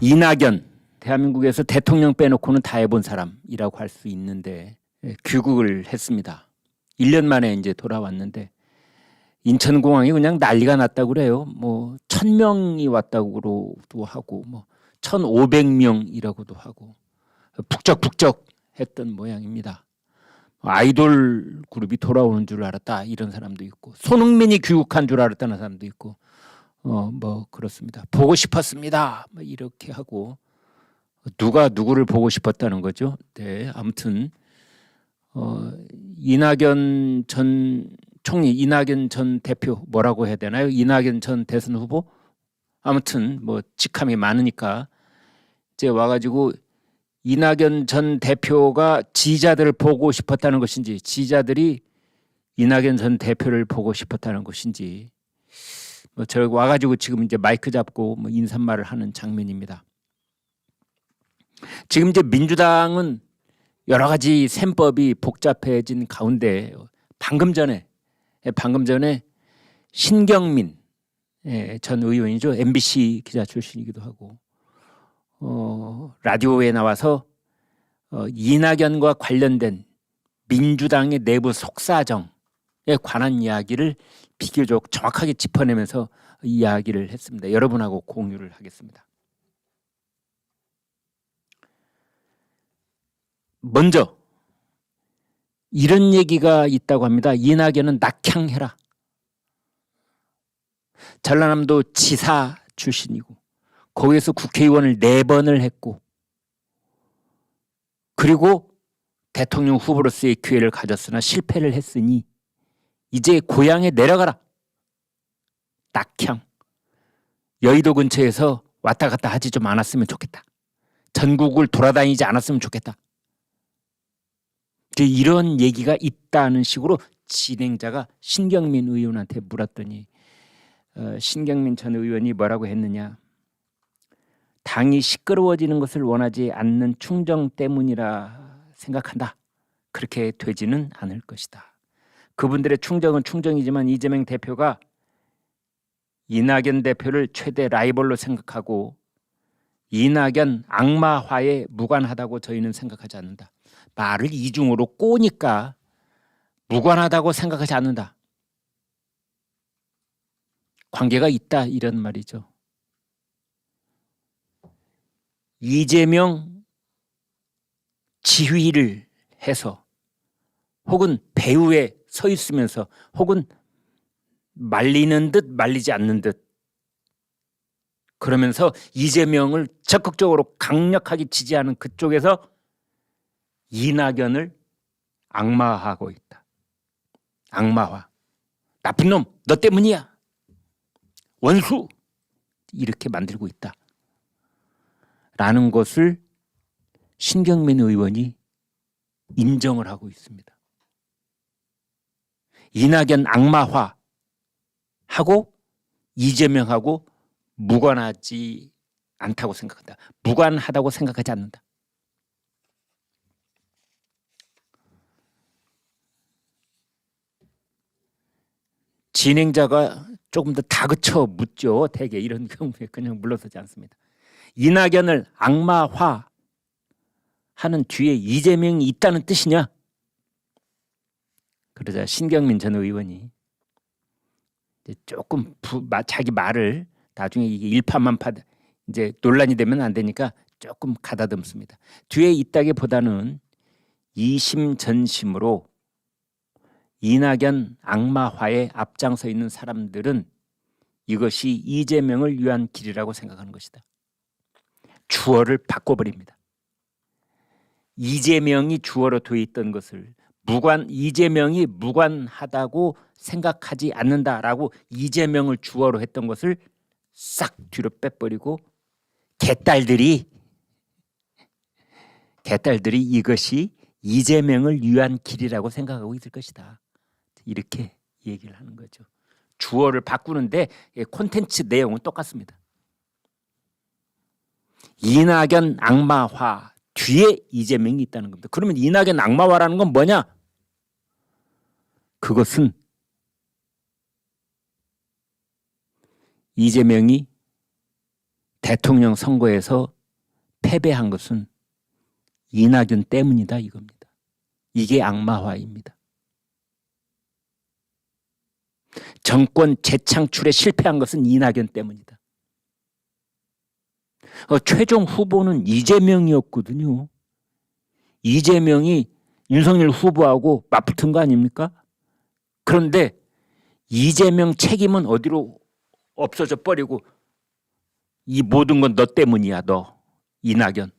이낙연, 대한민국에서 대통령 빼놓고는 다 해본 사람이라고 할 수 있는데 귀국을 했습니다. 1년 만에 이제 돌아왔는데 인천공항이 그냥 난리가 났다고 그래요. 뭐 1000명이 왔다고도 하고 뭐 1500명이라고도 하고 북적북적 했던 모양입니다. 아이돌 그룹이 돌아오는 줄 알았다 이런 사람도 있고 손흥민이 귀국한 줄 알았다는 사람도 있고 뭐 그렇습니다. 보고 싶었습니다. 뭐 이렇게 하고 누가 누구를 보고 싶었다는 거죠. 네, 아무튼 이낙연 전 총리, 이낙연 전 대표 뭐라고 해야 되나요? 이낙연 전 대선 후보 아무튼 뭐 직함이 많으니까 이제 와가지고 이낙연 전 대표가 지지자들을 보고 싶었다는 것인지 지지자들이 이낙연 전 대표를 보고 싶었다는 것인지 뭐 저 와가지고 지금 이제 마이크 잡고 뭐 인사말을 하는 장면입니다. 지금 이제 민주당은 여러 가지 셈법이 복잡해진 가운데 방금 전에 신경민 전 의원이죠. MBC 기자 출신이기도 하고 라디오에 나와서 이낙연과 관련된 민주당의 내부 속사정에 관한 이야기를 비교적 정확하게 짚어내면서 이야기를 했습니다. 여러분하고 공유를 하겠습니다. 먼저 이런 얘기가 있다고 합니다. 이낙연은 낙향해라. 전라남도 지사 출신이고 거기에서 국회의원을 4번을 했고 그리고 대통령 후보로서의 기회를 가졌으나 실패를 했으니 이제 고향에 내려가라. 낙향. 여의도 근처에서 왔다 갔다 하지 좀 않았으면 좋겠다. 전국을 돌아다니지 않았으면 좋겠다. 이런 얘기가 있다는 식으로 진행자가 신경민 의원한테 물었더니 신경민 전 의원이 뭐라고 했느냐. 당이 시끄러워지는 것을 원하지 않는 충정 때문이라 생각한다. 그렇게 되지는 않을 것이다. 그분들의 충정은 충정이지만 이재명 대표가 이낙연 대표를 최대 라이벌로 생각하고 이낙연 악마화에 무관하다고 저희는 생각하지 않는다. 말을 이중으로 꼬니까 무관하다고 생각하지 않는다. 관계가 있다 이런 말이죠. 이재명 지휘를 해서 혹은 배후에 서 있으면서 혹은 말리는 듯 말리지 않는 듯 그러면서 이재명을 적극적으로 강력하게 지지하는 그쪽에서 이낙연을 악마화하고 있다. 악마화. 나쁜 놈, 너 때문이야. 원수. 이렇게 만들고 있다. 라는 것을 신경민 의원이 인정을 하고 있습니다. 이낙연 악마화하고 이재명하고 무관하지 않다고 생각한다. 무관하다고 생각하지 않는다. 진행자가 조금 더 다그쳐 묻죠. 대개 이런 경우에 그냥 물러서지 않습니다. 이낙연을 악마화하는 뒤에 이재명이 있다는 뜻이냐? 그러자 신경민 전 의원이 조금 자기 말을 나중에 이게 일파만파 이제 논란이 되면 안 되니까 조금 가다듬습니다. 뒤에 있다기보다는 이심전심으로 이낙연 악마화에 앞장서 있는 사람들은 이것이 이재명을 위한 길이라고 생각하는 것이다. 주어를 바꿔버립니다. 이재명이 주어로 되어 있던 것을 이재명이 무관하다고 생각하지 않는다라고 이재명을 주어로 했던 것을 싹 뒤로 빼버리고 개딸들이 이것이 이재명을 위한 길이라고 생각하고 있을 것이다. 이렇게 얘기를 하는 거죠. 주어를 바꾸는데 콘텐츠 내용은 똑같습니다. 이낙연 악마화 뒤에 이재명이 있다는 겁니다. 그러면 이낙연 악마화라는 건 뭐냐? 그것은 이재명이 대통령 선거에서 패배한 것은 이낙연 때문이다 이겁니다. 이게 악마화입니다. 정권 재창출에 실패한 것은 이낙연 때문이다. 최종 후보는 이재명이었거든요. 이재명이 윤석열 후보하고 맞붙은 거 아닙니까? 그런데 이재명 책임은 어디로 없어져 버리고 이 모든 건 너 때문이야, 너 이낙연.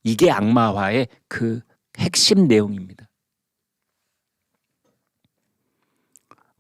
이게 악마화의 그 핵심 내용입니다.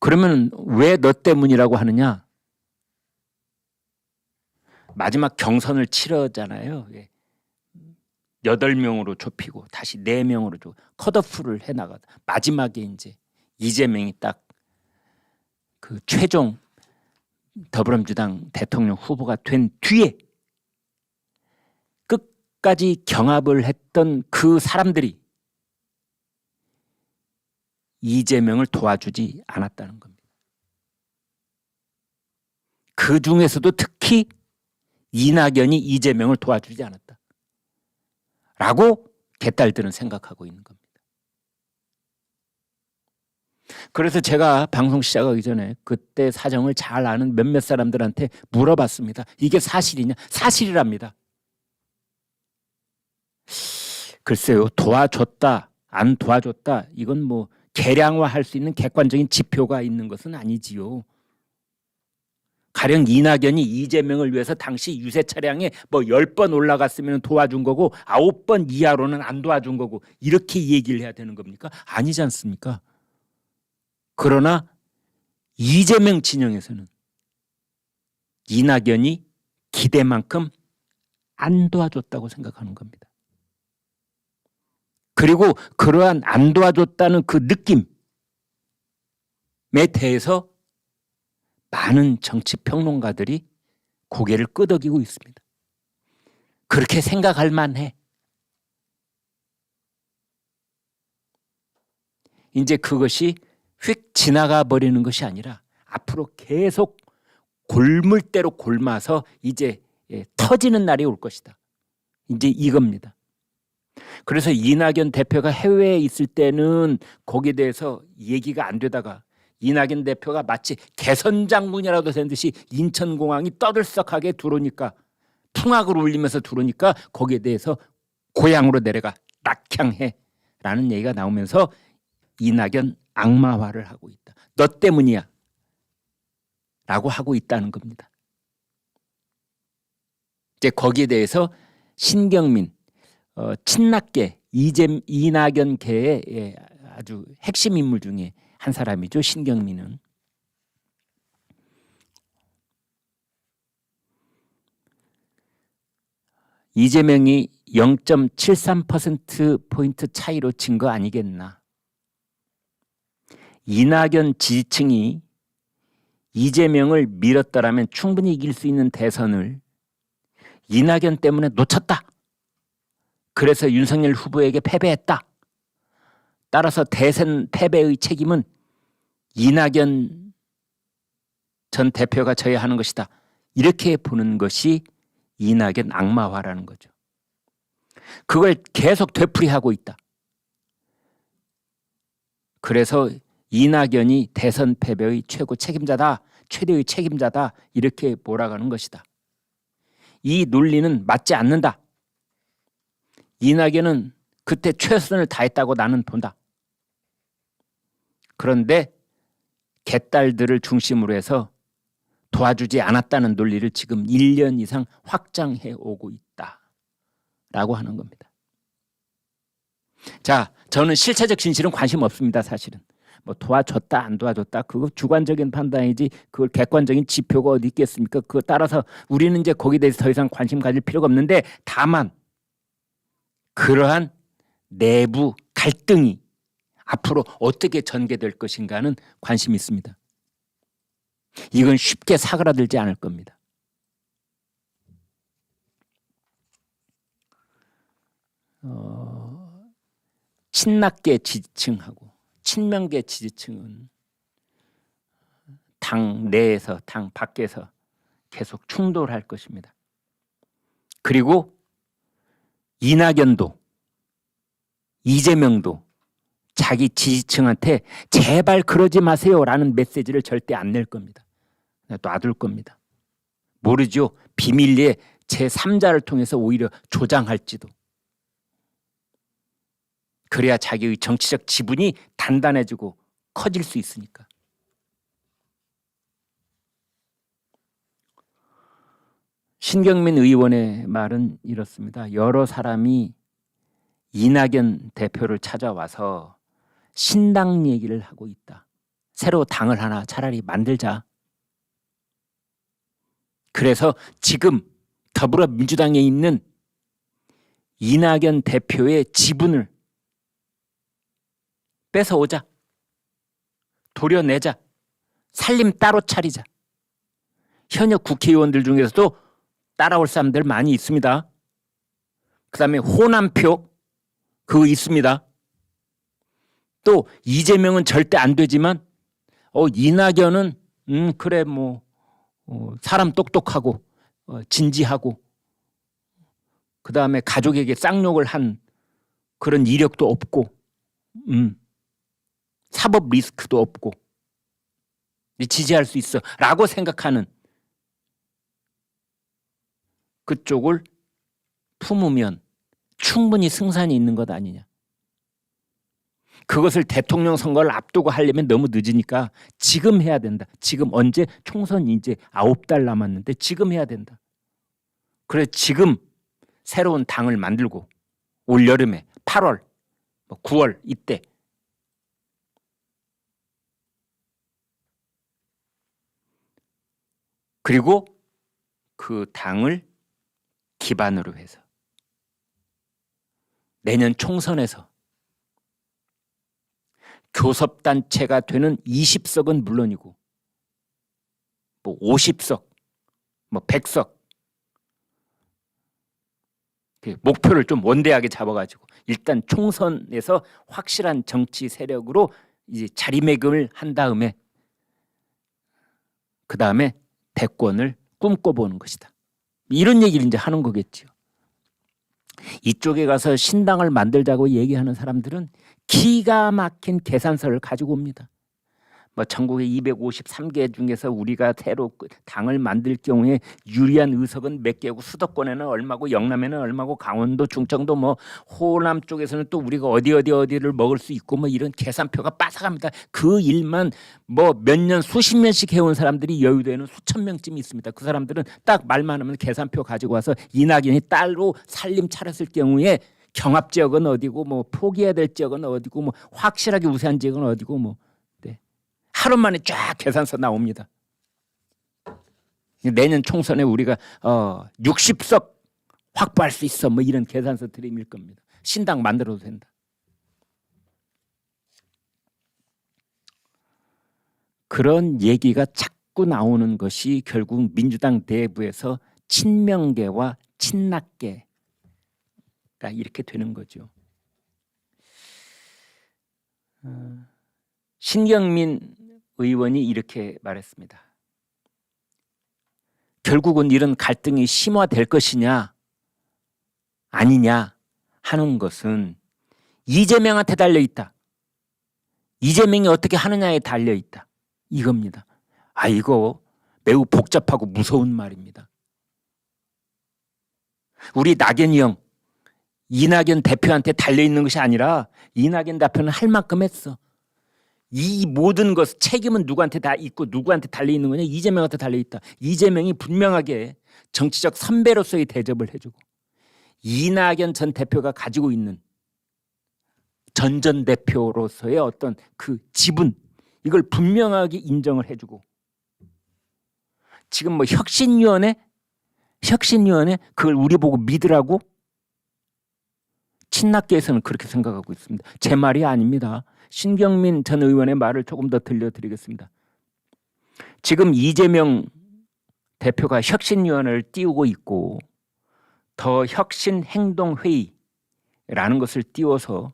그러면 왜 너 때문이라고 하느냐? 마지막 경선을 치르잖아요. 8명으로 좁히고 다시 4명으로 좁히고 컷오프를 해나가다 마지막에 이제 이재명이 딱 그 최종 더불어민주당 대통령 후보가 된 뒤에 끝까지 경합을 했던 그 사람들이 이재명을 도와주지 않았다는 겁니다. 그 중에서도 특히 이낙연이 이재명을 도와주지 않았다. 라고 개딸들은 생각하고 있는 겁니다. 그래서 제가 방송 시작하기 전에 그때 사정을 잘 아는 몇몇 사람들한테 물어봤습니다. 이게 사실이냐? 사실이랍니다. 글쎄요, 도와줬다, 안 도와줬다, 이건 뭐 계량화할 수 있는 객관적인 지표가 있는 것은 아니지요. 가령 이낙연이 이재명을 위해서 당시 유세 차량에 뭐 10번 올라갔으면 도와준 거고 9번 이하로는 안 도와준 거고 이렇게 얘기를 해야 되는 겁니까? 아니지 않습니까? 그러나 이재명 진영에서는 이낙연이 기대만큼 안 도와줬다고 생각하는 겁니다. 그리고 그러한 안 도와줬다는 그 느낌에 대해서 많은 정치평론가들이 고개를 끄덕이고 있습니다. 그렇게 생각할 만해. 이제 그것이 휙 지나가 버리는 것이 아니라 앞으로 계속 골물대로 골마서 이제 터지는 날이 올 것이다. 이제 이겁니다. 그래서 이낙연 대표가 해외에 있을 때는 거기에 대해서 얘기가 안 되다가 이낙연 대표가 마치 개선장군이라도 된 듯이 인천공항이 떠들썩하게 들어오니까 풍악을 울리면서 들어오니까 거기에 대해서 고향으로 내려가 낙향해라는 얘기가 나오면서 이낙연 악마화를 하고 있다. 너 때문이야 라고 하고 있다는 겁니다. 이제 거기에 대해서 신경민 친낙계 이낙연계의 아주 핵심 인물 중에 한 사람이죠. 신경민은. 이재명이 0.73%포인트 차이로 진 거 아니겠나. 이낙연 지지층이 이재명을 밀었더라면 충분히 이길 수 있는 대선을 이낙연 때문에 놓쳤다. 그래서 윤석열 후보에게 패배했다. 따라서 대선 패배의 책임은 이낙연 전 대표가 져야 하는 것이다. 이렇게 보는 것이 이낙연 악마화라는 거죠. 그걸 계속 되풀이하고 있다. 그래서 이낙연이 대선 패배의 최고 책임자다. 최대의 책임자다. 이렇게 몰아가는 것이다. 이 논리는 맞지 않는다. 이낙연은 그때 최선을 다했다고 나는 본다. 그런데 개딸들을 중심으로 해서 도와주지 않았다는 논리를 지금 1년 이상 확장해 오고 있다라고 하는 겁니다. 자, 저는 실체적 진실은 관심 없습니다. 사실은. 뭐 도와줬다 안 도와줬다 그거 주관적인 판단이지 그걸 객관적인 지표가 어디 있겠습니까? 그거 따라서 우리는 이제 거기에 대해서 더 이상 관심 가질 필요가 없는데 다만 그러한 내부 갈등이 앞으로 어떻게 전개될 것인가는 관심이 있습니다. 이건 쉽게 사그라들지 않을 겁니다. 친낙계 지지층하고 친명계 지지층은 당 내에서 당 밖에서 계속 충돌할 것입니다. 그리고 이낙연도 이재명도 자기 지지층한테 제발 그러지 마세요라는 메시지를 절대 안 낼 겁니다. 놔둘 겁니다. 모르죠. 비밀리에 제3자를 통해서 오히려 조장할지도. 그래야 자기의 정치적 지분이 단단해지고 커질 수 있으니까. 신경민 의원의 말은 이렇습니다. 여러 사람이 이낙연 대표를 찾아와서 신당 얘기를 하고 있다. 새로 당을 하나 차라리 만들자. 그래서 지금 더불어민주당에 있는 이낙연 대표의 지분을 뺏어오자. 도려내자. 살림 따로 차리자. 현역 국회의원들 중에서도 따라올 사람들 많이 있습니다. 그 다음에 호남표 그거 있습니다. 또 이재명은 절대 안 되지만 이낙연은 그래 뭐 사람 똑똑하고 진지하고 그 다음에 가족에게 쌍욕을 한 그런 이력도 없고 사법 리스크도 없고 지지할 수 있어 라고 생각하는 그쪽을 품으면 충분히 승산이 있는 것 아니냐. 그것을 대통령 선거를 앞두고 하려면 너무 늦으니까 지금 해야 된다. 지금 언제? 총선 이제 9달 남았는데 지금 해야 된다. 그래 지금 새로운 당을 만들고 올 여름에 8월, 9월 이때 그리고 그 당을 기반으로 해서 내년 총선에서 교섭단체가 되는 20석은 물론이고 50석, 100석 목표를 좀 원대하게 잡아가지고 일단 총선에서 확실한 정치 세력으로 이제 자리매김을 한 다음에 그 다음에 대권을 꿈꿔보는 것이다. 이런 얘기를 이제 하는 거겠죠. 이쪽에 가서 신당을 만들자고 얘기하는 사람들은 기가 막힌 계산서를 가지고 옵니다. 전국의 253개 중에서 우리가 새로 당을 만들 경우에 유리한 의석은 몇 개고 수도권에는 얼마고 영남에는 얼마고 강원도 충청도 호남 쪽에서는 또 우리가 어디를 먹을 수 있고 이런 계산표가 빠삭합니다. 그 일만 몇 년 수십 년씩 해온 사람들이 여의도에는 수천 명쯤 있습니다. 그 사람들은 딱 말만 하면 계산표 가지고 와서 이낙연이 딸로 살림 차렸을 경우에 경합 지역은 어디고 포기해야 될 지역은 어디고 확실하게 우세한 지역은 어디고 하루 만에 쫙 계산서 나옵니다. 내년 총선에 우리가 60석 확보할 수 있어 이런 계산서 들이밀 겁니다. 신당 만들어도 된다. 그런 얘기가 자꾸 나오는 것이 결국 민주당 내부에서 친명계와 친낙계가 이렇게 되는 거죠. 신경민 의원이 이렇게 말했습니다. 결국은 이런 갈등이 심화될 것이냐 아니냐 하는 것은 이재명한테 달려있다. 이재명이 어떻게 하느냐에 달려있다. 이겁니다. 이거 매우 복잡하고 무서운 말입니다. 우리 낙연이 형, 이낙연 대표한테 달려있는 것이 아니라 이낙연 대표는 할 만큼 했어. 이 모든 것 책임은 누구한테 다 있고 누구한테 달려있는 거냐? 이재명한테 달려있다. 이재명이 분명하게 정치적 선배로서의 대접을 해주고 이낙연 전 대표가 가지고 있는 전 대표로서의 어떤 그 지분 이걸 분명하게 인정을 해주고 지금 혁신위원회 그걸 우리 보고 믿으라고 친낙계에서는 그렇게 생각하고 있습니다. 제 말이 아닙니다. 신경민 전 의원의 말을 조금 더 들려드리겠습니다. 지금 이재명 대표가 혁신위원회를 띄우고 있고 더 혁신행동회의라는 것을 띄워서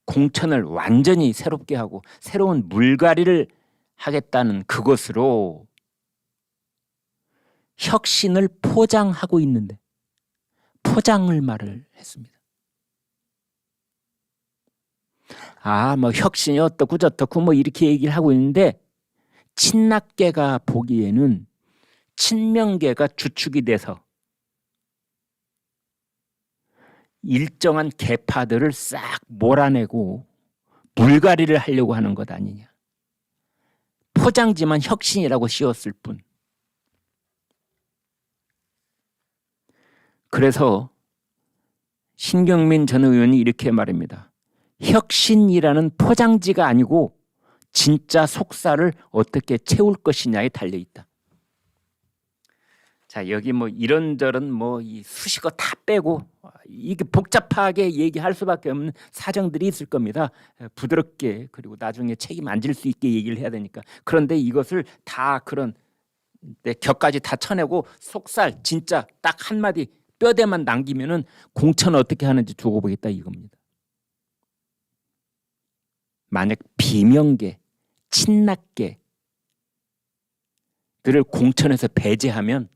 공천을 완전히 새롭게 하고 새로운 물갈이를 하겠다는 그것으로 혁신을 포장하고 있는데 포장을 말을 했습니다. 뭐 혁신이 어떻고 저떻고 뭐 이렇게 얘기를 하고 있는데 친낙계가 보기에는 친명계가 주축이 돼서 일정한 계파들을 싹 몰아내고 물갈이를 하려고 하는 것 아니냐. 포장지만 혁신이라고 씌웠을 뿐. 그래서 신경민 전 의원이 이렇게 말합니다. 혁신이라는 포장지가 아니고 진짜 속살을 어떻게 채울 것이냐에 달려있다. 자, 여기 뭐 이런저런 뭐 이 수식어 다 빼고 이게 복잡하게 얘기할 수밖에 없는 사정들이 있을 겁니다. 부드럽게 그리고 나중에 책임 안 질 수 있게 얘기를 해야 되니까. 그런데 이것을 다 그런 격까지 다 쳐내고 속살 진짜 딱 한마디 뼈대만 남기면은 공천 어떻게 하는지 두고 보겠다 이겁니다. 만약 비명계, 친낙계들을 공천에서 배제하면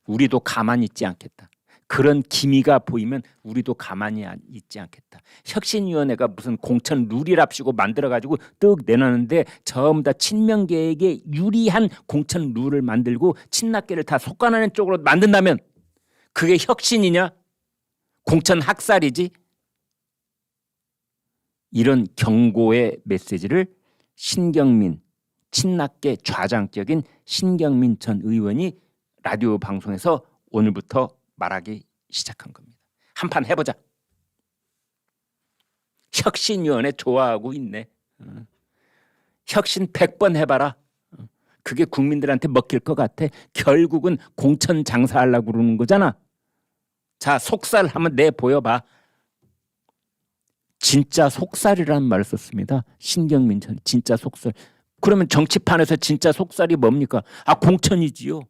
우리도 가만히 있지 않겠다. 그런 기미가 보이면 우리도 가만히 있지 않겠다. 혁신위원회가 무슨 공천 룰이랍시고 만들어가지고 뜩 내놨는데 전부 다 친명계에게 유리한 공천 룰을 만들고 친낙계를 다 속아내는 쪽으로 만든다면 그게 혁신이냐? 공천 학살이지? 이런 경고의 메시지를 신경민, 친낙계 좌장격인 신경민 전 의원이 라디오 방송에서 오늘부터 말하기 시작한 겁니다. 한판 해보자. 혁신위원회 좋아하고 있네. 혁신 100번 해봐라. 그게 국민들한테 먹힐 것 같아. 결국은 공천 장사하려고 그러는 거잖아. 자, 속살 한번 내보여봐. 진짜 속살이라는 말을 썼습니다. 신경민 전 진짜 속살. 그러면 정치판에서 진짜 속살이 뭡니까? 공천이지요.